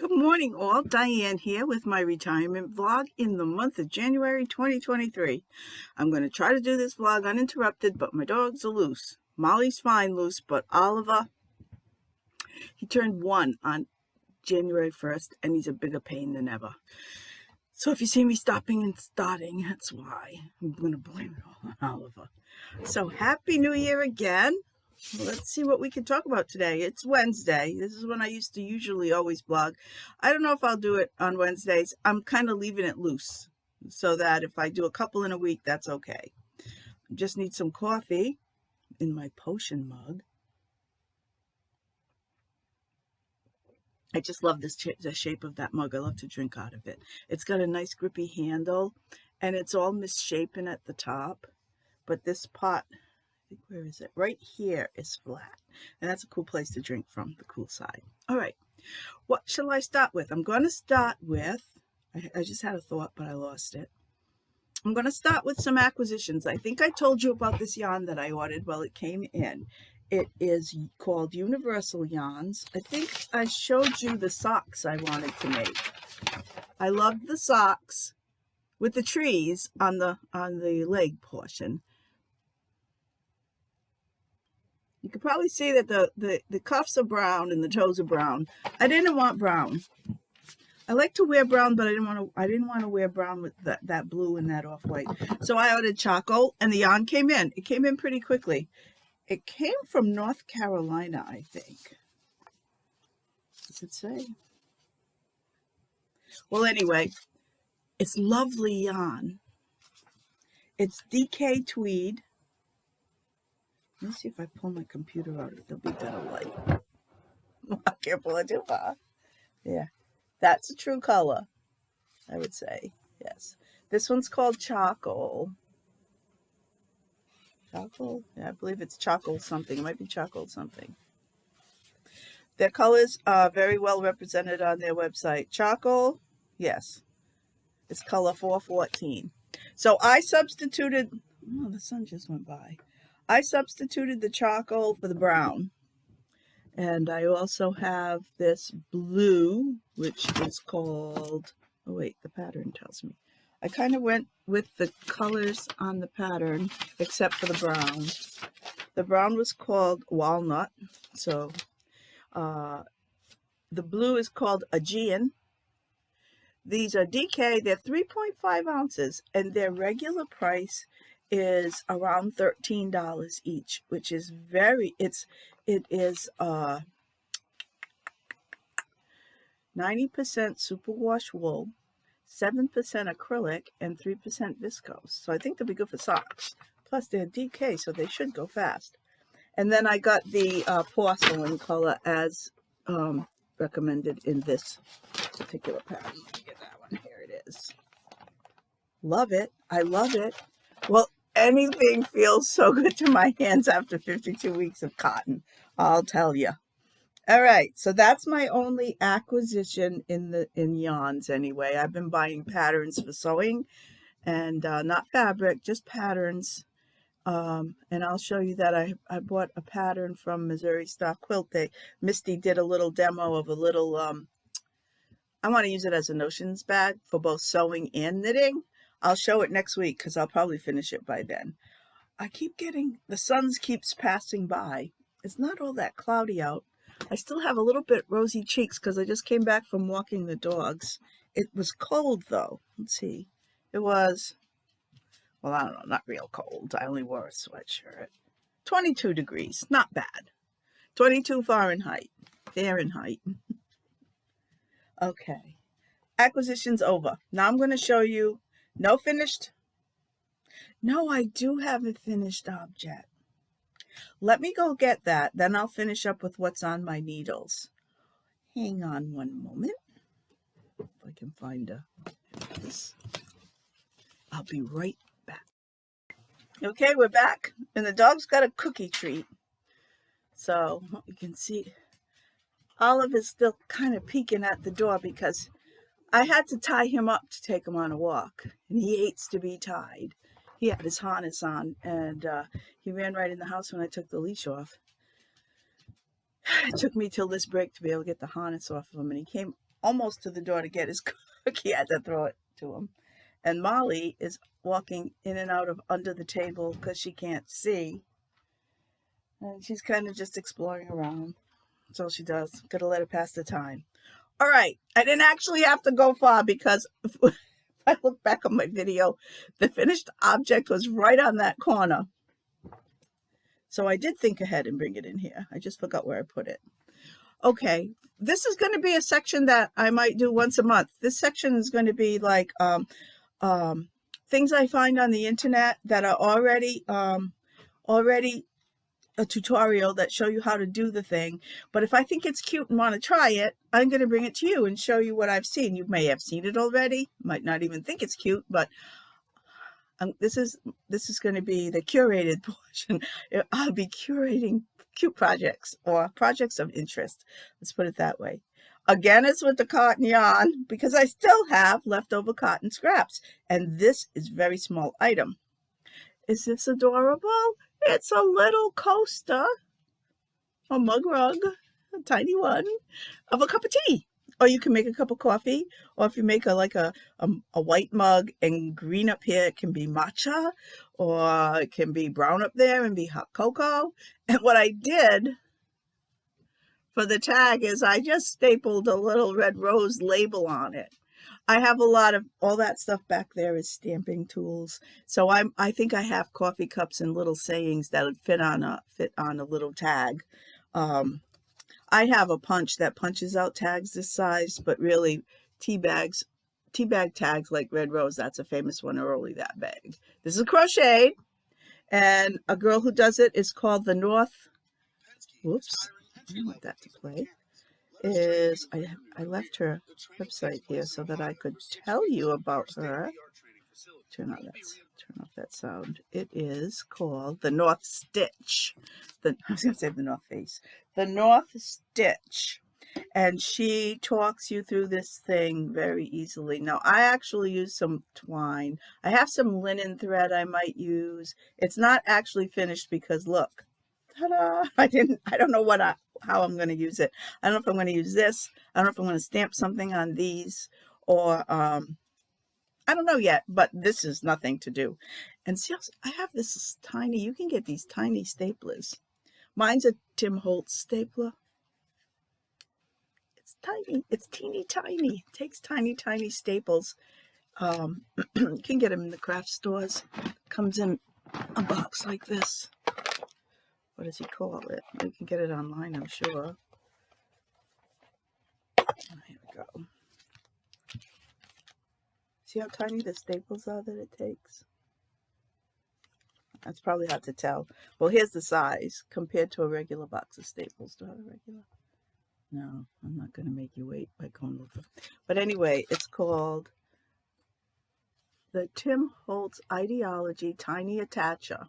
Good morning all, Diane here with my retirement vlog in the month of January 2023. I'm going to try to do this vlog uninterrupted, but my dogs are loose. Molly's fine loose, but Oliver, he turned 1 on January 1st and he's a bigger pain than ever. So if you see me stopping and starting, that's why. I'm going to blame it all on Oliver. So Happy New Year again. Let's see what we can talk about today. It's Wednesday. This is when I used to usually always blog. I don't know if I'll do it on Wednesdays. I'm kind of leaving it loose so that if I do a couple in a week, that's okay. I just need some coffee in my potion mug. I just love the shape of that mug. I love to drink out of it. It's got a nice grippy handle and it's all misshapen at the top. But this pot, where is it? Right here is flat. And that's a cool place to drink from, the cool side. All right. What shall I start with? I'm going to start with, I just had a thought, but I lost it. I'm going to start with some acquisitions. I think I told you about this yarn that I ordered. Well, it came in. It is called Universal Yarns. I think I showed you the socks I wanted to make. I loved the socks with the trees on the leg portion. You can probably see that the cuffs are brown and the toes are brown. I didn't want brown. I like to wear brown, but I didn't want to wear brown with that blue and that off-white. So I ordered charcoal and the yarn came in. It came in pretty quickly. It came from North Carolina, I think. Does it say? Well, anyway, it's lovely yarn. It's DK tweed. Let me see if I pull my computer out, if there'll be better light. I can't pull it too far. Yeah, that's a true color, I would say. Yes. This one's called charcoal. Charcoal? Yeah, I believe it's charcoal something. It might be charcoal something. Their colors are very well represented on their website. Charcoal, yes. It's color 414. So I substituted, oh, the sun just went by. I substituted the charcoal for the brown. And I also have this blue, which is called, oh wait, the pattern tells me. I kind of went with the colors on the pattern, except for the brown. The brown was called walnut. So the blue is called Aegean. These are DK, they're 3.5 ounces, and their regular price is around $13 each, which is it is 90% superwash wool, 7% acrylic, and 3% viscose. So I think they'll be good for socks. Plus they're DK, so they should go fast. And then I got the porcelain color as recommended in this particular pattern. Let me get that one. Here it is. Love it. I love it. Well, anything feels so good to my hands after 52 weeks of cotton, I'll tell you. All right, so that's my only acquisition in yarns anyway. I've been buying patterns for sewing and not fabric, just patterns. And I'll show you that I bought a pattern from Missouri Star Quilt. Misty did a little demo of a little, I want to use it as a notions bag for both sewing and knitting. I'll show it next week because I'll probably finish it by then. I keep getting, the sun keeps passing by. It's not all that cloudy out. I still have a little bit rosy cheeks because I just came back from walking the dogs. It was cold though. Let's see. It was, well, I don't know, not real cold. I only wore a sweatshirt. 22 degrees, not bad. 22 Fahrenheit. Okay. Acquisition's over. Now I'm going to show you. No finished? No, I do have a finished object. Let me go get that. Then I'll finish up with what's on my needles. Hang on one moment. If I can find this. I'll be right back. Okay, we're back. And the dog's got a cookie treat. So you can see Olive is still kind of peeking at the door because I had to tie him up to take him on a walk, and he hates to be tied. He had his harness on, and he ran right in the house when I took the leash off. It took me till this break to be able to get the harness off of him, and he came almost to the door to get his cookie. I had to throw it to him. And Molly is walking in and out of under the table because she can't see. And she's kind of just exploring around. That's all she does. Gotta let her pass the time. All right. I didn't actually have to go far because if I look back on my video, the finished object was right on that corner. So I did think ahead and bring it in here. I just forgot where I put it. Okay, this is going to be a section that I might do once a month. This section is going to be like things I find on the internet that are already a tutorial that show you how to do the thing. But if I think it's cute and want to try it, I'm going to bring it to you and show you what I've seen. You may have seen it already, might not even think it's cute, but this is going to be the curated portion. I'll be curating cute projects or projects of interest. Let's put it that way. Again, it's with the cotton yarn because I still have leftover cotton scraps. And this is a very small item. Is this adorable? It's a little coaster, a mug rug, a tiny one, of a cup of tea. Or you can make a cup of coffee, or if you make a white mug and green up here, it can be matcha, or it can be brown up there and be hot cocoa. And what I did for the tag is I just stapled a little red rose label on it. I have a lot of all that stuff back there is stamping tools. So I think I have coffee cups and little sayings that would fit on a little tag. I have a punch that punches out tags this size, but really tea bag tags like Red Rose, that's a famous one, are only that big. This is crocheted, and a girl who does it is called the North. Whoops, I don't want that to play. I left her website here so that I could tell you about her. Turn off that sound. It is called the North Stitch. I was going to say the North Face. The North Stitch. And she talks you through this thing very easily. Now, I actually use some twine. I have some linen thread I might use. It's not actually finished because look, ta-da! I don't know how I'm going to use it. I don't know if I'm going to use this. I don't know if I'm going to stamp something on these, or I don't know yet, but this is nothing to do. And see, I have this tiny, you can get these tiny staplers. Mine's a Tim Holtz stapler. It's tiny, it's teeny tiny. It takes tiny, tiny staples. You can get them in the craft stores. Comes in a box like this. What does he call it? You can get it online, I'm sure. Here we go. See how tiny the staples are that it takes? That's probably hard to tell. Well, here's the size compared to a regular box of staples. Do I have a regular? No, I'm not going to make you wait by going look for it. But anyway, it's called the Tim Holtz Ideology Tiny Attacher.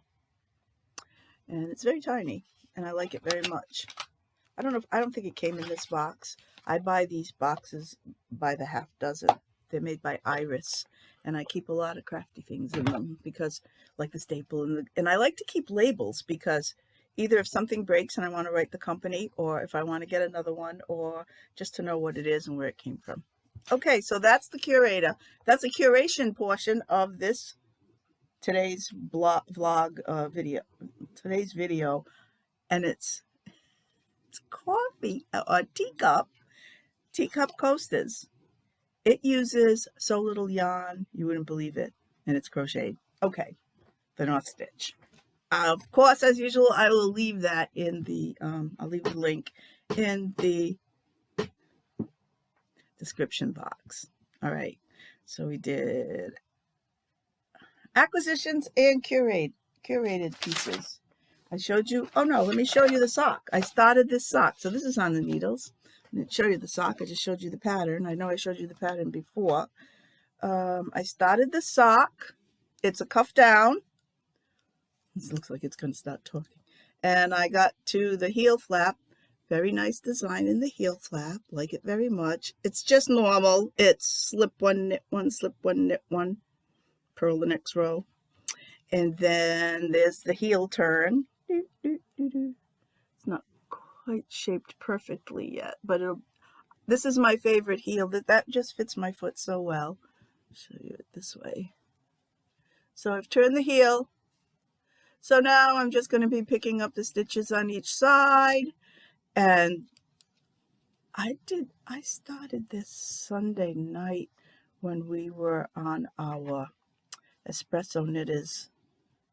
And it's very tiny, and I like it very much. I don't think it came in this box. I buy these boxes by the half dozen. They're made by Iris, and I keep a lot of crafty things in them because, like the staple, and I like to keep labels because either if something breaks and I want to write the company, or if I want to get another one, or just to know what it is and where it came from. Okay, so that's the curator. That's a curation portion of this today's video. Today's video, and it's coffee or teacup coasters. It uses so little yarn, you wouldn't believe it, and it's crocheted. Okay, the North Stitch. Of course, as usual, I will leave that in the, I'll leave the link in the description box. All right, so we did acquisitions and curated pieces. I showed you, oh no, let me show you the sock. I started this sock, so this is on the needles. I didn't show you the sock, I just showed you the pattern. I know I showed you the pattern before. I started the sock. It's a cuff down. This looks like it's going to start talking. And I got to the heel flap. Very nice design in the heel flap. Like it very much. It's just normal. It's slip one, knit one, slip one, knit one. Purl the next row. And then there's the heel turn. It's not quite shaped perfectly yet, but this is my favorite heel. That just fits my foot so well. I'll show you it this way. So I've turned the heel. So now I'm just going to be picking up the stitches on each side, and I started this Sunday night when we were on our Espresso Knitters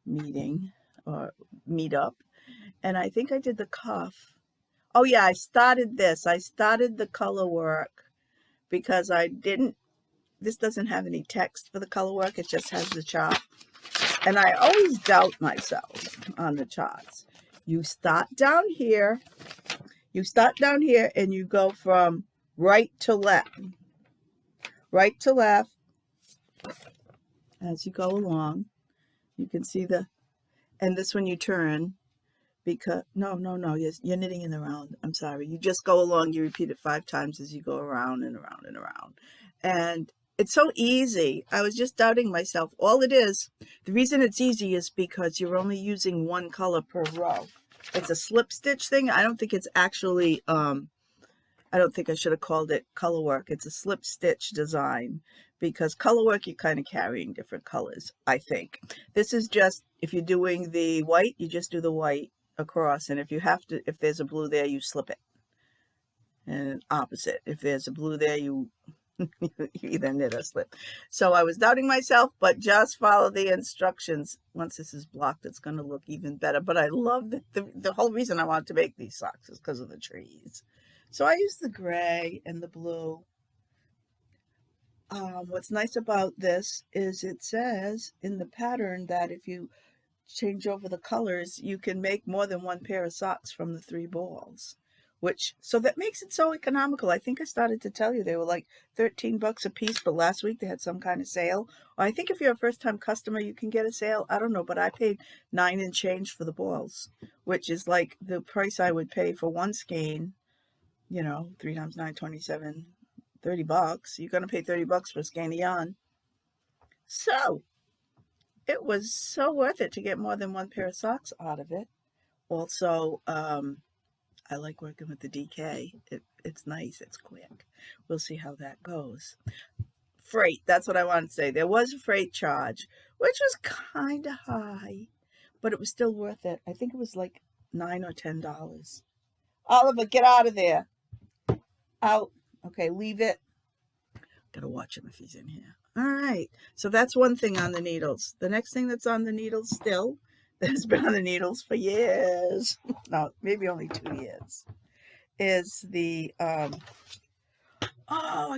meeting or meetup, and I think I did the cuff. Oh yeah, I started this. I started the color work because this doesn't have any text for the color work. It just has the chart. And I always doubt myself on the charts. You start down here and you go from right to left as you go along. You can see and this one you turn because, no, you're knitting in the round. I'm sorry. You just go along, you repeat it 5 times as you go around and around and around. And it's so easy. I was just doubting myself. All it is, the reason it's easy is because you're only using one color per row. It's a slip stitch thing. I don't think it's actually, I don't think I should have called it color work. It's a slip stitch design because color work, you're kind of carrying different colors, I think. This is just, if you're doing the white, you just do the white across. And if there's a blue there, you slip it. And opposite. If there's a blue there, you either knit or slip. So I was doubting myself, but just follow the instructions. Once this is blocked, it's going to look even better. But I love that the whole reason I wanted to make these socks is because of the trees. So I use the gray and the blue. What's nice about this is it says in the pattern that if you change over the colors, you can make more than one pair of socks from the 3 balls. So that makes it so economical. I think I started to tell you they were like $13 a piece, but last week they had some kind of sale. Or I think if you're a first-time customer, you can get a sale. I don't know, but I paid $9 and change for the balls, which is like the price I would pay for one skein. 3 times 9, 27, $30. You're going to pay $30 for a skein of yarn. So it was so worth it to get more than one pair of socks out of it. Also, I like working with the DK. It's nice. It's quick. We'll see how that goes. Freight. That's what I wanted to say. There was a freight charge, which was kind of high, but it was still worth it. I think it was like $9 or $10. Oliver, get out of there. Out. Okay, leave it. Gotta watch him if he's in here. All right. So that's one thing on the needles. The next thing that's on the needles still, that has been on the needles for years, no, maybe only 2 years, is the, I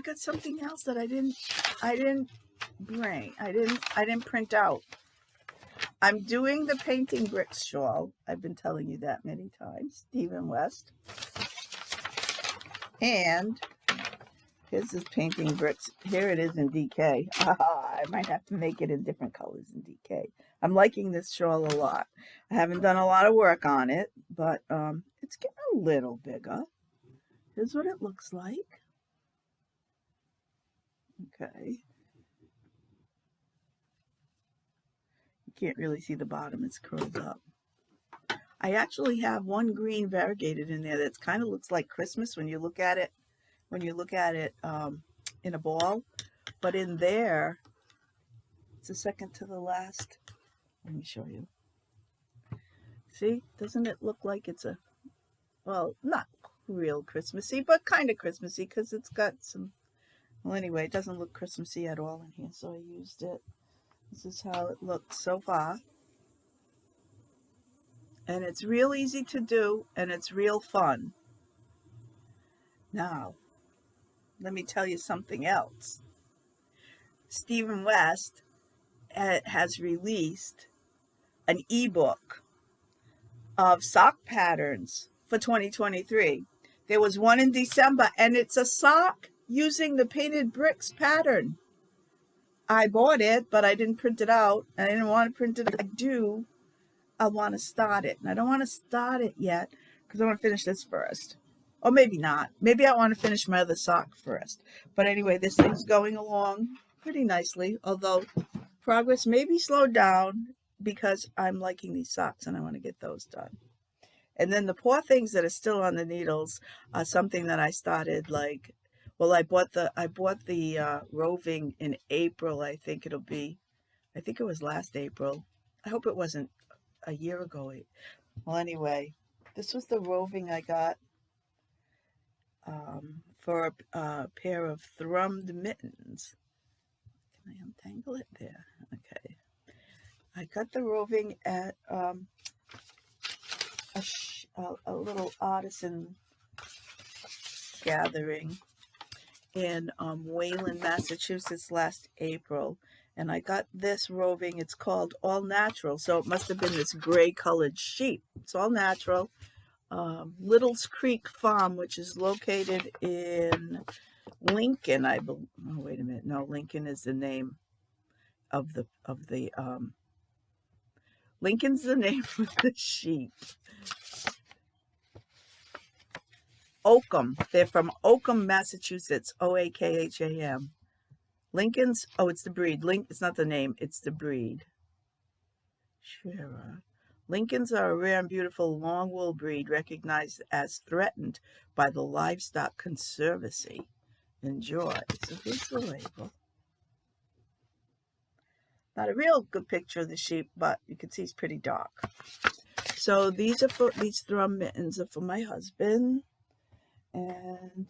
got something else that I didn't bring. I didn't print out. I'm doing the painting bricks shawl. I've been telling you that many times. Stephen West. And here's this painting bricks. Here it is in DK. I might have to make it in different colors in DK. I'm liking this shawl a lot. I haven't done a lot of work on it, but it's getting a little bigger. Here's what it looks like. Okay. You can't really see the bottom. It's curled up. I actually have one green variegated in there that kind of looks like Christmas when you look at it. In a ball, but in there, it's the second to the last. Let me show you. See, doesn't it look like it's not real Christmassy, but kind of Christmassy because it's got some, well, anyway, it doesn't look Christmassy at all in here, so I used it. This is how it looks so far. And it's real easy to do, and it's real fun. Now, let me tell you something else. Stephen West has released an ebook of sock patterns for 2023. There was one in December, and it's a sock using the painted bricks pattern. I bought it, but I didn't print it out. I didn't want to print it. I want to start it. And I don't want to start it yet because I want to finish this first. Or maybe not. Maybe I want to finish my other sock first. But anyway, this thing's going along pretty nicely, although progress may be slowed down because I'm liking these socks and I want to get those done. And then the poor things that are still on the needles are something that I started like, well, I bought the roving in April. I think it'll be, I think it was last April. I hope it wasn't a year ago. Well, anyway, this was the roving I got for a pair of thrummed mittens. Can I untangle it there? Okay. I got the roving at a little artisan gathering in Wayland, Massachusetts last April. And I got this roving. It's called All Natural. So it must have been this gray colored sheep. It's all natural. Little's Creek Farm, which is located in Lincoln, I believe. Oh, wait a minute. No, Lincoln is the name of the Lincoln's the name of the sheep. Oakham. They're from Oakham, Massachusetts. Oakham. Lincoln's, oh, it's the breed. It's not the name, it's the breed. Sure. Lincolns are a rare and beautiful long wool breed recognized as threatened by the Livestock Conservancy. Enjoy. So here's the label. Not a real good picture of the sheep, but you can see it's pretty dark. So these thrum mittens are for my husband. And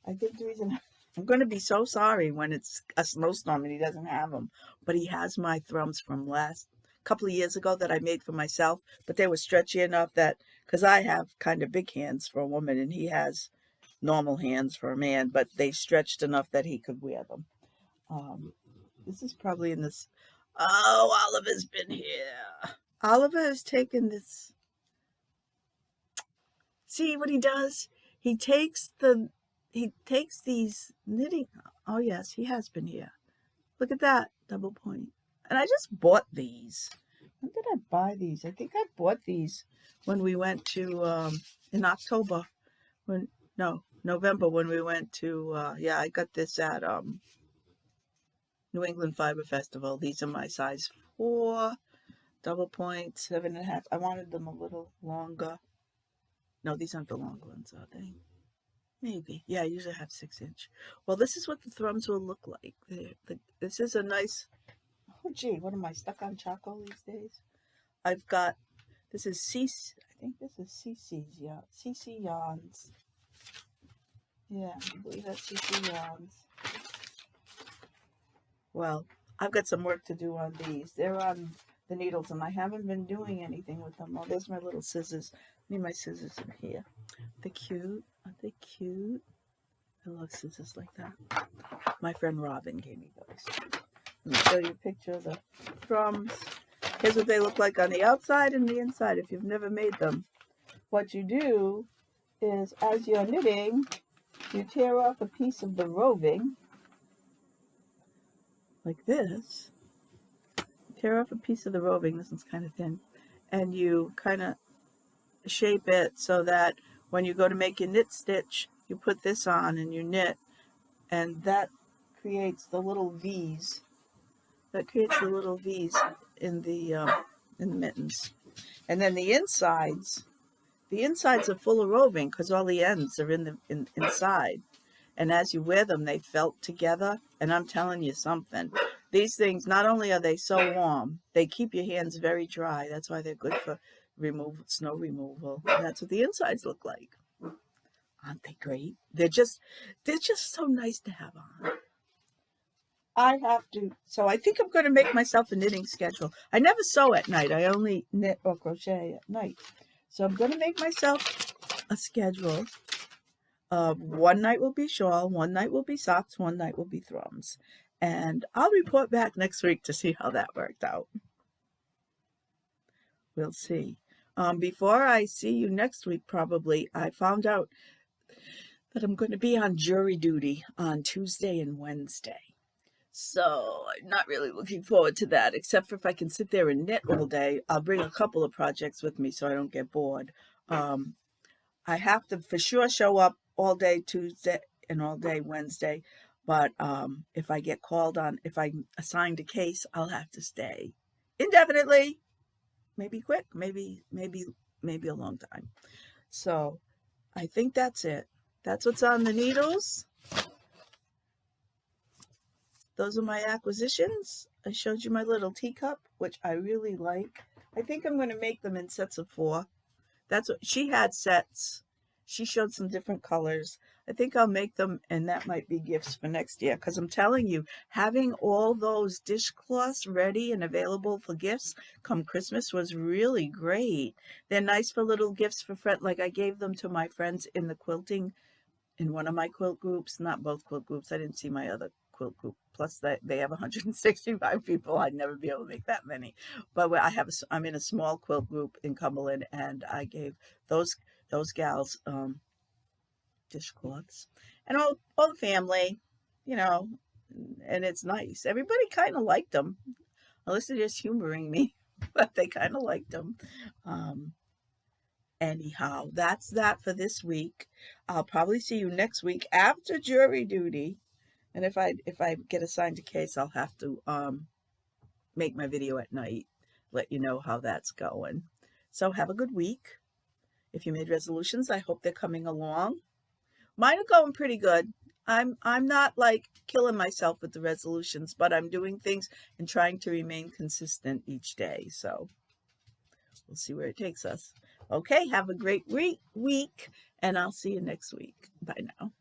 I think the reason I'm going to be so sorry when it's a snowstorm and he doesn't have them, but he has my thrums from last couple of years ago that I made for myself, but they were stretchy enough that, because I have kind of big hands for a woman and he has normal hands for a man, but they stretched enough that he could wear them. This is probably in this. Oh, Oliver's been here. Oliver has taken this. See what he does? He takes these knitting. Oh yes, he has been here. Look at that double point. And I just bought these. When did I buy these? I think I bought these when we went to in October. November when we went to I got this at New England Fiber Festival. These are my size 4, double point, 7.5. I wanted them a little longer. No, these aren't the long ones, are they? Maybe. Yeah, I usually have 6-inch. Well, this is what the thrums will look like. This is a nice. Oh, gee, what am I, stuck on charcoal these days? I've got, this is CC, I think this is CC's, yeah, CC yarns. Yeah, I believe that's CC yarns. Well, I've got some work to do on these. They're on the needles, and I haven't been doing anything with them. Oh, there's my little scissors. I need my scissors in here. They're cute. Aren't they cute? I love scissors like that. My friend Robin gave me those. Let me show you a picture of the thrums. Here's what they look like on the outside and the inside if you've never made them. What you do is, as you're knitting, you tear off a piece of the roving, like this. Tear off a piece of the roving, this one's kind of thin, and you kind of shape it so that when you go to make your knit stitch, you put this on and you knit, and that creates the little V's. That creates the little V's in the mittens. And then the insides are full of roving because all the ends are inside. And as you wear them, they felt together. And I'm telling you something. These things, not only are they so warm, they keep your hands very dry. That's why they're good for snow removal. And that's what the insides look like. Aren't they great? They're just so nice to have on. I have to, so I think I'm going to make myself a knitting schedule. I never sew at night. I only knit or crochet at night. So I'm going to make myself a schedule of one night will be shawl, one night will be socks, one night will be thrums. And I'll report back next week to see how that worked out. We'll see. Before I see you next week, probably, I found out that I'm going to be on jury duty on Tuesday and Wednesday. So I'm not really looking forward to that, except for if I can sit there and knit all day. I'll bring a couple of projects with me so I don't get bored. I have to for sure show up all day Tuesday and all day Wednesday. But if I get called on, if I'm assigned a case, I'll have to stay indefinitely. Maybe quick, maybe maybe a long time. So I think that's it. That's what's on the needles. Those are my acquisitions. I showed you my little teacup, which I really like. I think I'm going to make them in sets of 4. That's what she had, sets. She showed some different colors. I think I'll make them, and that might be gifts for next year. Because I'm telling you, having all those dishcloths ready and available for gifts come Christmas was really great. They're nice for little gifts for friends. Like I gave them to my friends in the quilting, in one of my quilt groups, not both quilt groups. I didn't see my other quilt group. Plus, that they have 165 people. I'd never be able to make that many. But I'm in a small quilt group in Cumberland, and I gave those gals dishcloths, and all the family, you know, and it's nice. Everybody kind of liked them, unless they're just humoring me, but they kind of liked them. Anyhow, that's that for this week. I'll probably see you next week after jury duty. And if I get assigned a case, I'll have to make my video at night, let you know how that's going. So have a good week. If you made resolutions, I hope they're coming along. Mine are going pretty good. I'm not like killing myself with the resolutions, but I'm doing things and trying to remain consistent each day. So we'll see where it takes us. Okay, have a great week, and I'll see you next week. Bye now.